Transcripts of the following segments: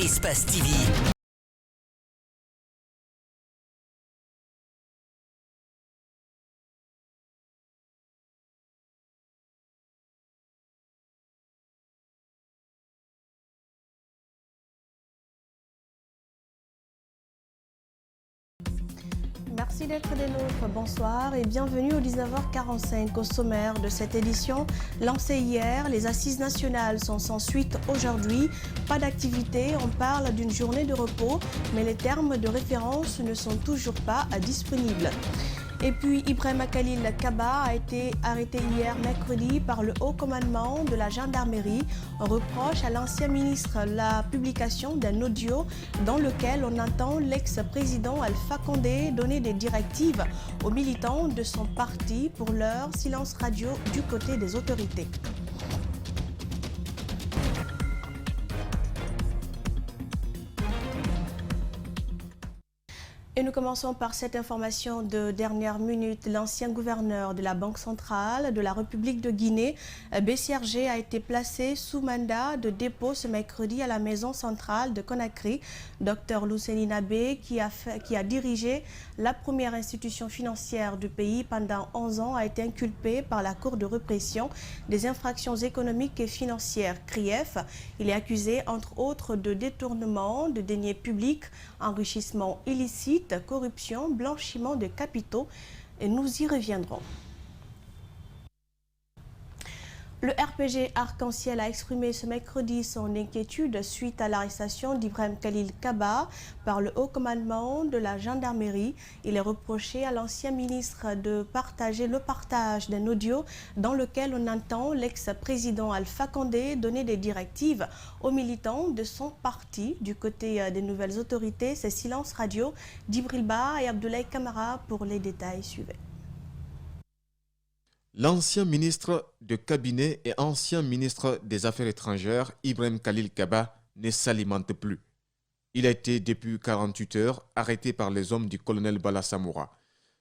Espace TV. Merci d'être des nôtres, bonsoir et bienvenue au 19h45. Au sommaire de cette édition, lancée hier, les assises nationales sont sans suite aujourd'hui. Pas d'activité, on parle d'une journée de repos, mais les termes de référence ne sont toujours pas disponibles. Et puis Ibrahima Khalil Kaba a été arrêté hier mercredi par le haut commandement de la gendarmerie. On reproche à l'ancien ministre la publication d'un audio dans lequel on entend l'ex-président Alpha Condé donner des directives aux militants de son parti pour leur silence radio du côté des autorités. Et nous commençons par cette information de dernière minute. L'ancien gouverneur de la Banque centrale de la République de Guinée, BCRG, a été placé sous mandat de dépôt ce mercredi à la maison centrale de Conakry. Dr Luceni Nabé, qui a dirigé la première institution financière du pays pendant 11 ans, a été inculpé par la Cour de répression des infractions économiques et financières, CRIEF. Il est accusé, entre autres, de détournement de deniers publics, enrichissement illicite, corruption, blanchiment de capitaux, et nous y reviendrons. Le RPG Arc-en-Ciel a exprimé ce mercredi son inquiétude suite à l'arrestation d'Ibrahima Khalil Kaba par le haut commandement de la gendarmerie. Il est reproché à l'ancien ministre de partager le partage d'un audio dans lequel on entend l'ex-président Alpha Condé donner des directives aux militants de son parti. Du côté des nouvelles autorités, c'est silence radio d'Ibril Ba et Abdoulaye Kamara pour les détails suivants. L'ancien ministre de cabinet et ancien ministre des Affaires étrangères, Ibrahima Khalil Kaba, ne s'alimente plus. Il a été, depuis 48 heures, arrêté par les hommes du colonel Bala Samoura.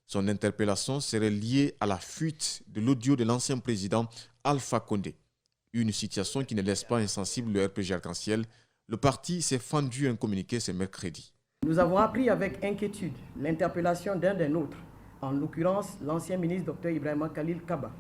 Son interpellation serait liée à la fuite de l'audio de l'ancien président Alpha Condé. Une situation qui ne laisse pas insensible le RPG Arc-en-Ciel. Le parti s'est fendu un communiqué ce mercredi. Nous avons appris avec inquiétude l'interpellation d'un des nôtres, en l'occurrence l'ancien ministre Dr Ibrahima Khalil Kaba.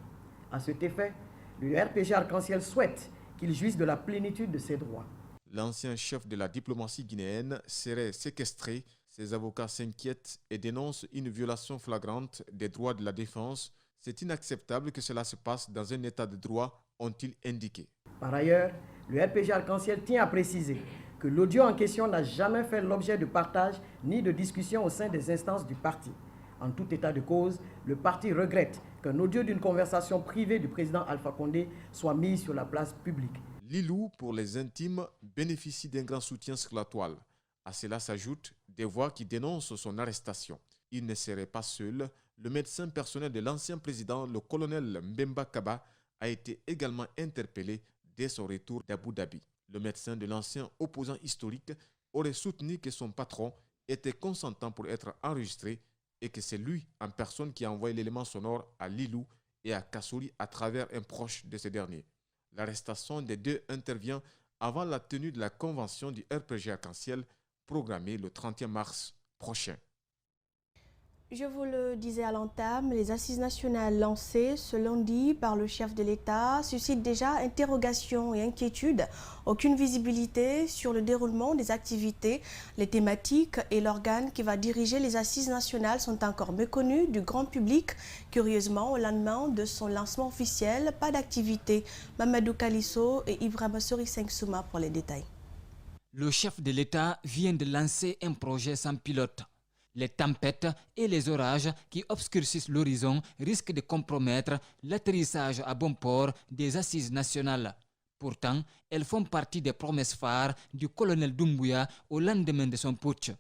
À cet effet, le RPG Arc-en-Ciel souhaite qu'il jouisse de la plénitude de ses droits. L'ancien chef de la diplomatie guinéenne serait séquestré. Ses avocats s'inquiètent et dénoncent une violation flagrante des droits de la défense. C'est inacceptable que cela se passe dans un état de droit, ont-ils indiqué. Par ailleurs, le RPG Arc-en-Ciel tient à préciser que l'audio en question n'a jamais fait l'objet de partage ni de discussion au sein des instances du parti. En tout état de cause, le parti regrette qu'un audio d'une conversation privée du président Alpha Condé soit mis sur la place publique. Lilou, pour les intimes, bénéficie d'un grand soutien sur la toile. À cela s'ajoutent des voix qui dénoncent son arrestation. Il ne serait pas seul. Le médecin personnel de l'ancien président, le colonel Mbemba Kaba, a été également interpellé dès son retour d'Abu Dhabi. Le médecin de l'ancien opposant historique aurait soutenu que son patron était consentant pour être enregistré et que c'est lui en personne qui a envoyé l'élément sonore à Lilou et à Kassouri à travers un proche de ces derniers. L'arrestation des deux intervient avant la tenue de la convention du RPG Arc-en-Ciel programmée le 31 mars prochain. Je vous le disais à l'entame, les assises nationales lancées ce lundi par le chef de l'État suscitent déjà interrogations et inquiétudes. Aucune visibilité sur le déroulement des activités. Les thématiques et l'organe qui va diriger les assises nationales sont encore méconnus du grand public. Curieusement, au lendemain de son lancement officiel, pas d'activité. Mamadou Kalisso et Ibrahima Souri-Sengsouma pour les détails. Le chef de l'État vient de lancer un projet sans pilote. Les tempêtes et les orages qui obscurcissent l'horizon risquent de compromettre l'atterrissage à bon port des assises nationales. Pourtant, elles font partie des promesses phares du colonel Doumbouya au lendemain de son putsch.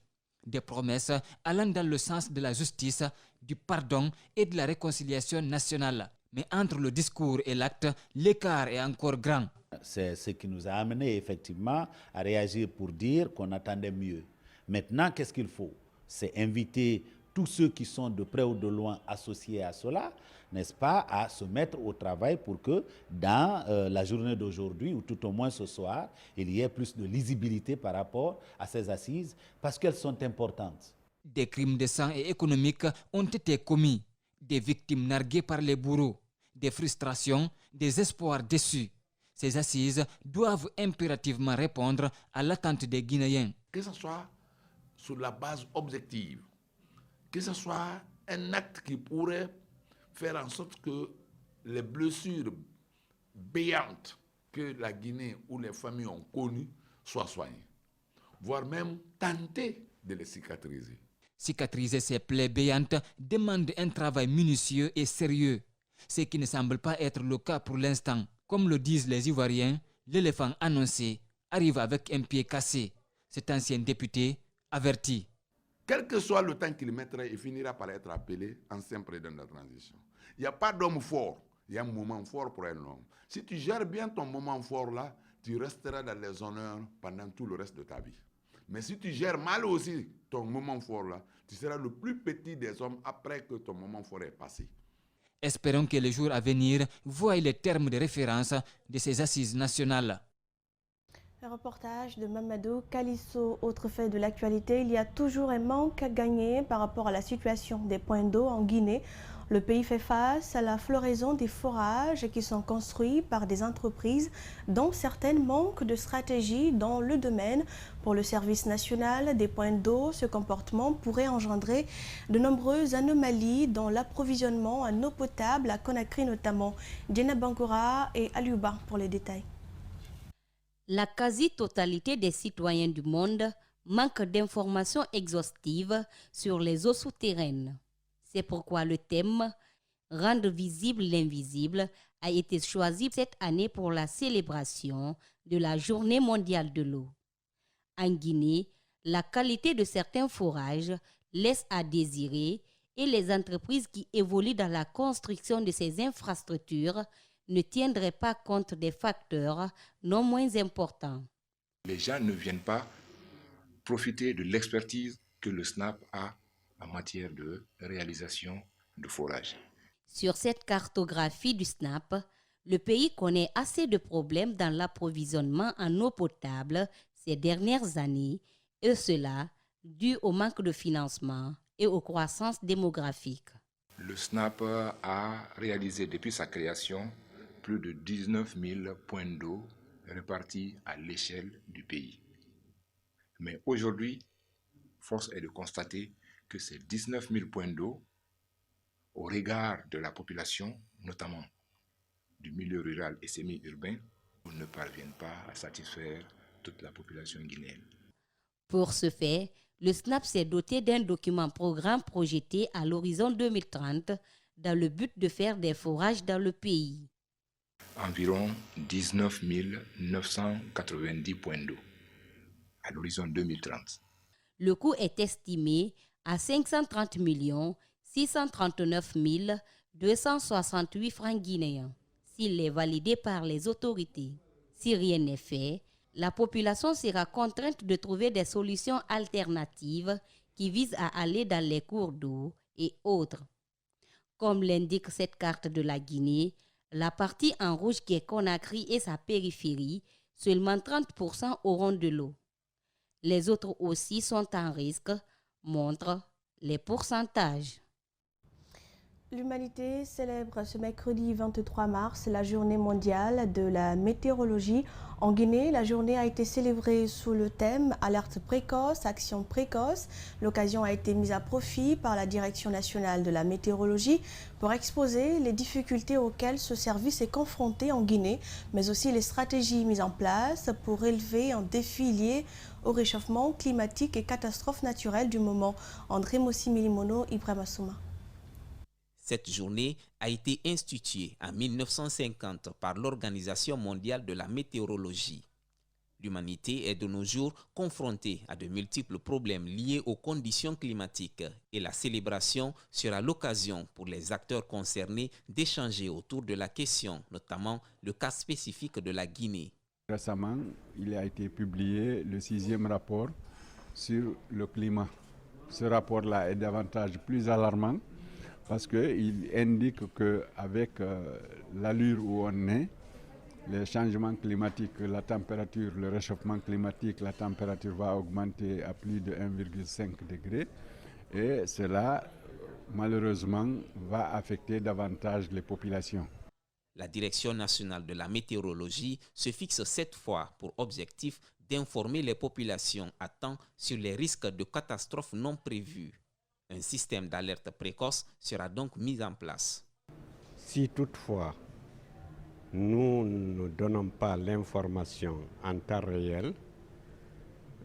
Des promesses allant dans le sens de la justice, du pardon et de la réconciliation nationale. Mais entre le discours et l'acte, l'écart est encore grand. C'est ce qui nous a amené effectivement à réagir pour dire qu'on attendait mieux. Maintenant, qu'est-ce qu'il faut ? C'est inviter tous ceux qui sont de près ou de loin associés à cela, n'est-ce pas, à se mettre au travail pour que dans la journée d'aujourd'hui, ou tout au moins ce soir, il y ait plus de lisibilité par rapport à ces assises, parce qu'elles sont importantes. Des crimes de sang et économiques ont été commis, des victimes narguées par les bourreaux, des frustrations, des espoirs déçus. Ces assises doivent impérativement répondre à l'attente des Guinéens. Que ce soit sur la base objective, que ce soit un acte qui pourrait faire en sorte que les blessures béantes que la Guinée ou les familles ont connues soient soignées, voire même tenter de les cicatriser. Cicatriser ces plaies béantes demande un travail minutieux et sérieux, ce qui ne semble pas être le cas pour l'instant. Comme le disent les Ivoiriens, l'éléphant annoncé arrive avec un pied cassé. Cet ancien député avertit. Quel que soit le temps qu'il mettra, il finira par être appelé ancien président de la transition. Il n'y a pas d'homme fort, il y a un moment fort pour un homme. Si tu gères bien ton moment fort là, tu resteras dans les honneurs pendant tout le reste de ta vie. Mais si tu gères mal aussi ton moment fort là, tu seras le plus petit des hommes après que ton moment fort est passé. Espérons que les jours à venir voient les termes de référence de ces assises nationales. Un reportage de Mamadou Kalisso. Autre fait de l'actualité, il y a toujours un manque à gagner par rapport à la situation des points d'eau en Guinée. Le pays fait face à la floraison des forages qui sont construits par des entreprises dont certaines manquent de stratégie dans le domaine. Pour le service national des points d'eau, ce comportement pourrait engendrer de nombreuses anomalies dans l'approvisionnement en eau potable à Conakry notamment. Diana Bangura et Aliouba pour les détails. La quasi-totalité des citoyens du monde manque d'informations exhaustives sur les eaux souterraines. C'est pourquoi le thème « Rendre visible l'invisible » a été choisi cette année pour la célébration de la Journée mondiale de l'eau. En Guinée, la qualité de certains forages laisse à désirer et les entreprises qui évoluent dans la construction de ces infrastructures ne tiendraient pas compte des facteurs non moins importants. Les gens ne viennent pas profiter de l'expertise que le SNAP a en matière de réalisation de forage. Sur cette cartographie du SNAP, le pays connaît assez de problèmes dans l'approvisionnement en eau potable ces dernières années, et cela dû au manque de financement et aux croissances démographiques. Le SNAP a réalisé depuis sa création plus de 19 000 points d'eau répartis à l'échelle du pays. Mais aujourd'hui, force est de constater que ces 19 000 points d'eau, au regard de la population, notamment du milieu rural et semi-urbain, ne parviennent pas à satisfaire toute la population guinéenne. Pour ce faire, le SNAP s'est doté d'un document-programme projeté à l'horizon 2030 dans le but de faire des forages dans le pays. Environ 19 990 points d'eau à l'horizon 2030. Le coût est estimé à 530 639 268 francs guinéens, s'il est validé par les autorités. Si rien n'est fait, la population sera contrainte de trouver des solutions alternatives qui visent à aller dans les cours d'eau et autres. Comme l'indique cette carte de la Guinée, la partie en rouge qui est Conakry et sa périphérie, seulement 30% auront de l'eau. Les autres aussi sont en risque, montrent les pourcentages. L'humanité célèbre ce mercredi 23 mars la journée mondiale de la météorologie. En Guinée, la journée a été célébrée sous le thème « Alerte précoce, action précoce ». L'occasion a été mise à profit par la Direction nationale de la météorologie pour exposer les difficultés auxquelles ce service est confronté en Guinée, mais aussi les stratégies mises en place pour relever un défi lié au réchauffement climatique et catastrophes naturelles du moment. André Mossi-Milimono, Ibrahima Souma. Cette journée a été instituée en 1950 par l'Organisation mondiale de la météorologie. L'humanité est de nos jours confrontée à de multiples problèmes liés aux conditions climatiques et la célébration sera l'occasion pour les acteurs concernés d'échanger autour de la question, notamment le cas spécifique de la Guinée. Récemment, il a été publié le 6e rapport sur le climat. Ce rapport-là est davantage plus alarmant parce qu'il indique qu'avec l'allure où on est, les changements climatiques, la température, le réchauffement climatique, la température va augmenter à plus de 1,5 degré et cela, malheureusement, va affecter davantage les populations. La Direction nationale de la météorologie se fixe cette fois pour objectif d'informer les populations à temps sur les risques de catastrophes non prévues. Un système d'alerte précoce sera donc mis en place. Si toutefois nous ne donnons pas l'information en temps réel,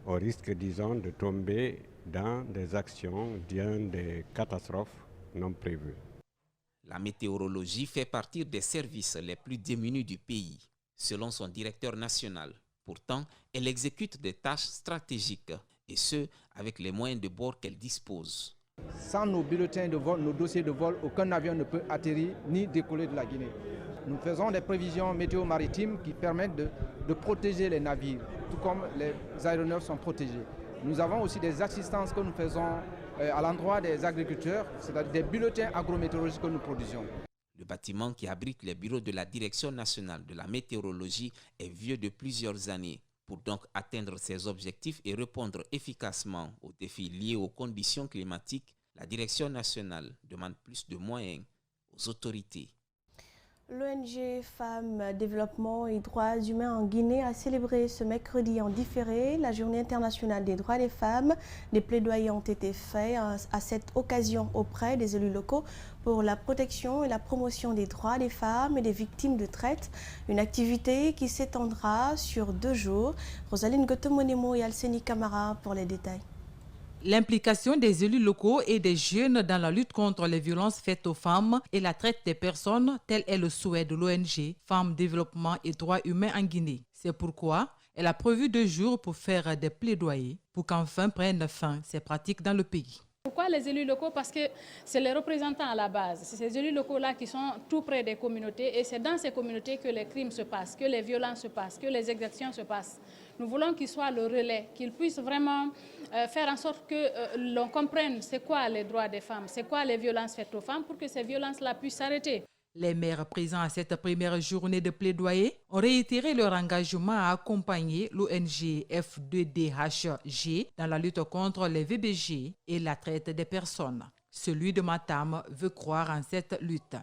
au risque, disons, de tomber dans des actions, des catastrophes non prévues. La météorologie fait partie des services les plus démunis du pays, selon son directeur national. Pourtant, elle exécute des tâches stratégiques, et ce, avec les moyens de bord qu'elle dispose. Sans nos bulletins de vol, nos dossiers de vol, aucun avion ne peut atterrir ni décoller de la Guinée. Nous faisons des prévisions météo-maritimes qui permettent de protéger les navires, tout comme les aéronefs sont protégés. Nous avons aussi des assistances que nous faisons à l'endroit des agriculteurs, c'est-à-dire des bulletins agrométéorologiques que nous produisons. Le bâtiment qui abrite les bureaux de la Direction nationale de la météorologie est vieux de plusieurs années. Pour donc atteindre ses objectifs et répondre efficacement aux défis liés aux conditions climatiques, la Direction nationale demande plus de moyens aux autorités. L'ONG Femmes, Développement et Droits Humains en Guinée a célébré ce mercredi en différé la Journée internationale des droits des femmes. Des plaidoyers ont été faits à cette occasion auprès des élus locaux pour la protection et la promotion des droits des femmes et des victimes de traite. Une activité qui s'étendra sur 2 jours. Rosaline Gotomonemo et Alseni Camara pour les détails. L'implication des élus locaux et des jeunes dans la lutte contre les violences faites aux femmes et la traite des personnes, tel est le souhait de l'ONG Femmes, Développement et Droits Humains en Guinée. C'est pourquoi elle a prévu 2 jours pour faire des plaidoyers pour qu'enfin prennent fin ces pratiques dans le pays. Pourquoi les élus locaux? Parce que c'est les représentants à la base. C'est ces élus locaux-là qui sont tout près des communautés et c'est dans ces communautés que les crimes se passent, que les violences se passent, que les exactions se passent. Nous voulons qu'ils soient le relais, qu'ils puissent vraiment faire en sorte que l'on comprenne c'est quoi les droits des femmes, c'est quoi les violences faites aux femmes pour que ces violences-là puissent s'arrêter. Les maires présents à cette première journée de plaidoyer ont réitéré leur engagement à accompagner l'ONG F2DHG dans la lutte contre les VBG et la traite des personnes. Celui de Matam veut croire en cette lutte.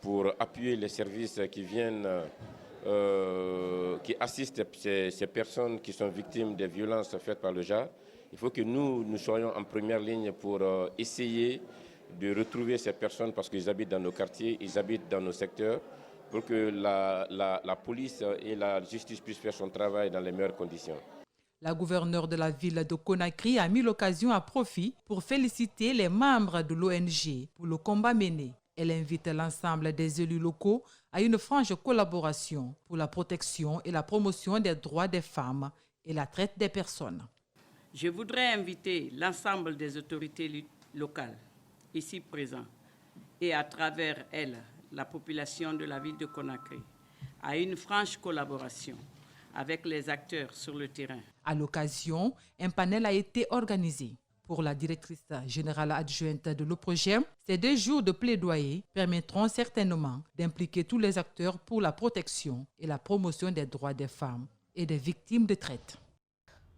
Pour appuyer les services qui viennent, qui assistent ces personnes qui sont victimes des violences faites par le JAR, il faut que nous soyons en première ligne pour essayer de retrouver ces personnes parce qu'ils habitent dans nos quartiers, ils habitent dans nos secteurs, pour que la police et la justice puissent faire son travail dans les meilleures conditions. La gouverneure de la ville de Conakry a mis l'occasion à profit pour féliciter les membres de l'ONG pour le combat mené. Elle invite l'ensemble des élus locaux à une franche collaboration pour la protection et la promotion des droits des femmes et la traite des personnes. Je voudrais inviter l'ensemble des autorités locales ici présents et à travers elles, la population de la ville de Conakry, à une franche collaboration avec les acteurs sur le terrain. À l'occasion, un panel a été organisé. Pour la directrice générale adjointe de l'OPROGEM, ces 2 jours de plaidoyer permettront certainement d'impliquer tous les acteurs pour la protection et la promotion des droits des femmes et des victimes de traite.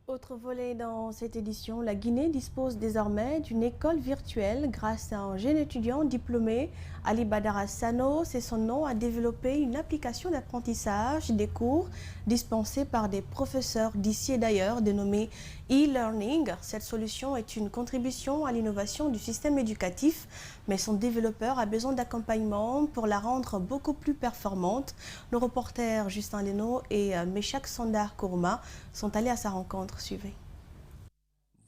Autre volet dans cette édition, la Guinée dispose désormais d'une école virtuelle grâce à un jeune étudiant diplômé. Ali Badara Sano, c'est son nom, a développé une application d'apprentissage des cours dispensés par des professeurs d'ici et d'ailleurs dénommée e-learning. Cette solution est une contribution à l'innovation du système éducatif, mais son développeur a besoin d'accompagnement pour la rendre beaucoup plus performante. Nos reporters Justin Leno et Meshak Sandar Kourma sont allés à sa rencontre. Suivez.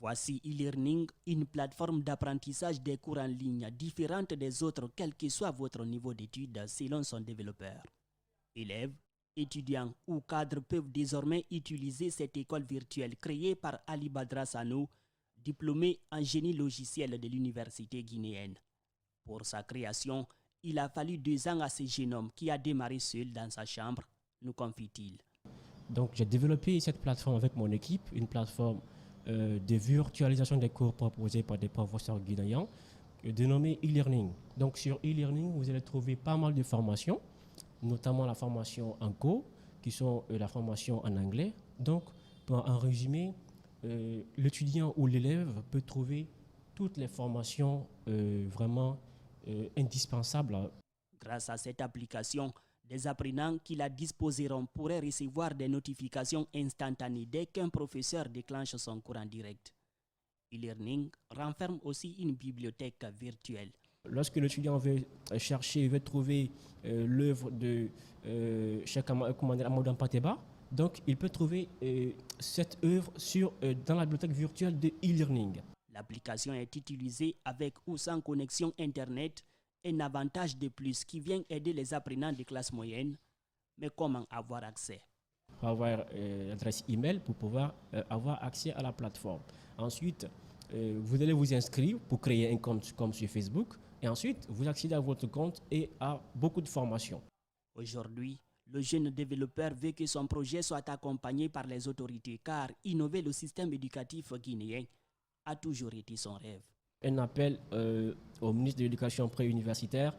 Voici e-learning, une plateforme d'apprentissage des cours en ligne différente des autres, quel que soit votre niveau d'études selon son développeur. Élèves, étudiants ou cadres peuvent désormais utiliser cette école virtuelle créée par Ali Badara Sano, diplômé en génie logiciel de l'université guinéenne. Pour sa création, il a fallu 2 ans à ce jeune homme qui a démarré seul dans sa chambre, nous confie-t-il. Donc j'ai développé cette plateforme avec mon équipe, une plateforme de virtualisation des cours proposés par des professeurs guinéens dénommé e-learning. Donc sur e-learning, vous allez trouver pas mal de formations, notamment la formation en co, qui sont la formation en anglais. Donc, en résumé, l'étudiant ou l'élève peut trouver toutes les formations vraiment indispensables. Grâce à cette application, des apprenants qui la disposeront pourraient recevoir des notifications instantanées dès qu'un professeur déclenche son cours en direct. E-learning renferme aussi une bibliothèque virtuelle. Lorsque l'étudiant veut chercher, veut trouver l'œuvre de Cheikh Amadou Hampâté-Bâ, donc il peut trouver cette œuvre dans la bibliothèque virtuelle de e-learning. L'application est utilisée avec ou sans connexion Internet, un avantage de plus qui vient aider les apprenants de classe moyenne. Mais comment avoir accès? Avoir l'adresse email pour pouvoir avoir accès à la plateforme. Ensuite, vous allez vous inscrire pour créer un compte comme sur Facebook. Et ensuite, vous accédez à votre compte et à beaucoup de formations. Aujourd'hui, le jeune développeur veut que son projet soit accompagné par les autorités, car innover le système éducatif guinéen a toujours été son rêve. Un appel au ministre de l'Éducation préuniversitaire,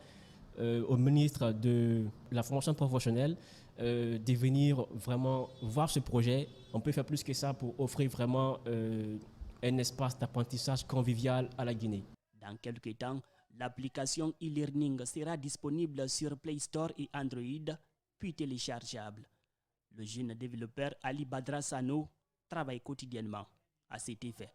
au ministre de la formation professionnelle, de venir vraiment voir ce projet. On peut faire plus que ça pour offrir vraiment un espace d'apprentissage convivial à la Guinée. Dans quelques temps, l'application e-learning sera disponible sur Play Store et Android, puis téléchargeable. Le jeune développeur Ali Badra Sano travaille quotidiennement à cet effet.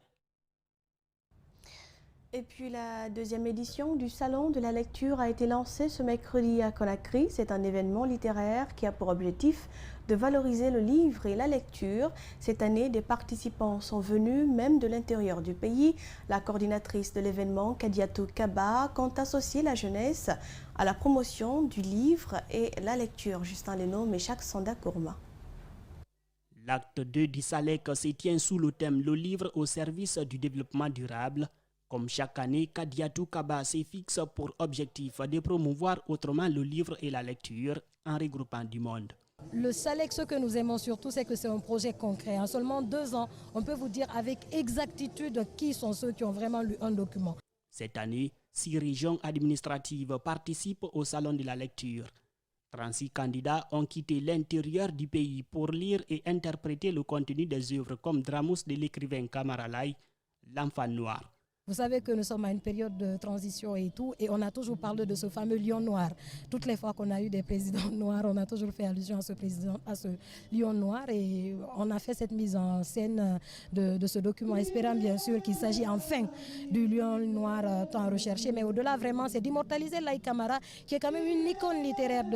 Et puis la deuxième édition du Salon de la lecture a été lancée ce mercredi à Conakry. C'est un événement littéraire qui a pour objectif de valoriser le livre et la lecture. Cette année, des participants sont venus même de l'intérieur du pays. La coordinatrice de l'événement, Kadiatou Kaba, compte associer la jeunesse à la promotion du livre et la lecture. Justin Leno, Méchac Sanda Kourma. L'acte 2 du SALEC se tient sous le thème « Le livre au service du développement durable ». Comme chaque année, Kadiatou Kaba se fixe pour objectif de promouvoir autrement le livre et la lecture en regroupant du monde. Le SALEC, ce que nous aimons surtout, c'est que c'est un projet concret. En seulement 2 ans, on peut vous dire avec exactitude qui sont ceux qui ont vraiment lu un document. Cette année, 6 régions administratives participent au Salon de la lecture. 36 candidats ont quitté l'intérieur du pays pour lire et interpréter le contenu des œuvres comme Dramus de l'écrivain Kamara Laye, L'Enfant Noir. Vous savez que nous sommes à une période de transition et tout, et on a toujours parlé de ce fameux lion noir. Toutes les fois qu'on a eu des présidents noirs, on a toujours fait allusion à ce lion noir, et on a fait cette mise en scène de ce document, espérant bien sûr qu'il s'agit enfin du lion noir tant recherché. Mais au-delà, vraiment, c'est d'immortaliser Laye Camara, qui est quand même une icône littéraire,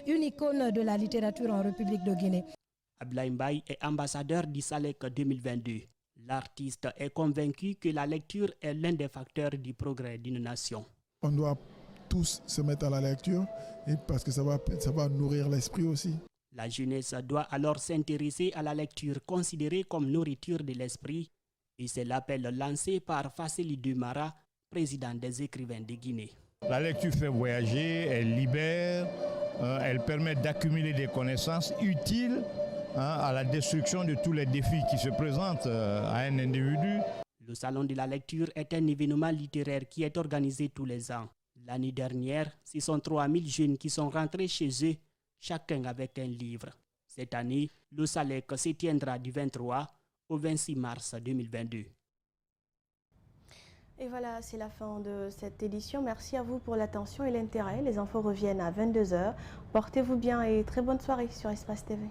une icône de la littérature en République de Guinée. Ablaye Mbaye est ambassadeur du SALEC 2022. L'artiste est convaincu que la lecture est l'un des facteurs du progrès d'une nation. On doit tous se mettre à la lecture parce que ça va nourrir l'esprit aussi. La jeunesse doit alors s'intéresser à la lecture considérée comme nourriture de l'esprit, et c'est l'appel lancé par Fasseli Dumara, président des écrivains de Guinée. La lecture fait voyager, elle libère, elle permet d'accumuler des connaissances utiles à la destruction de tous les défis qui se présentent à un individu. Le Salon de la lecture est un événement littéraire qui est organisé tous les ans. L'année dernière, ce sont 3000 jeunes qui sont rentrés chez eux, chacun avec un livre. Cette année, le SALEC se tiendra du 23 au 26 mars 2022. Et voilà, c'est la fin de cette édition. Merci à vous pour l'attention et l'intérêt. Les infos reviennent à 22 h. Portez-vous bien et très bonne soirée sur Espace TV.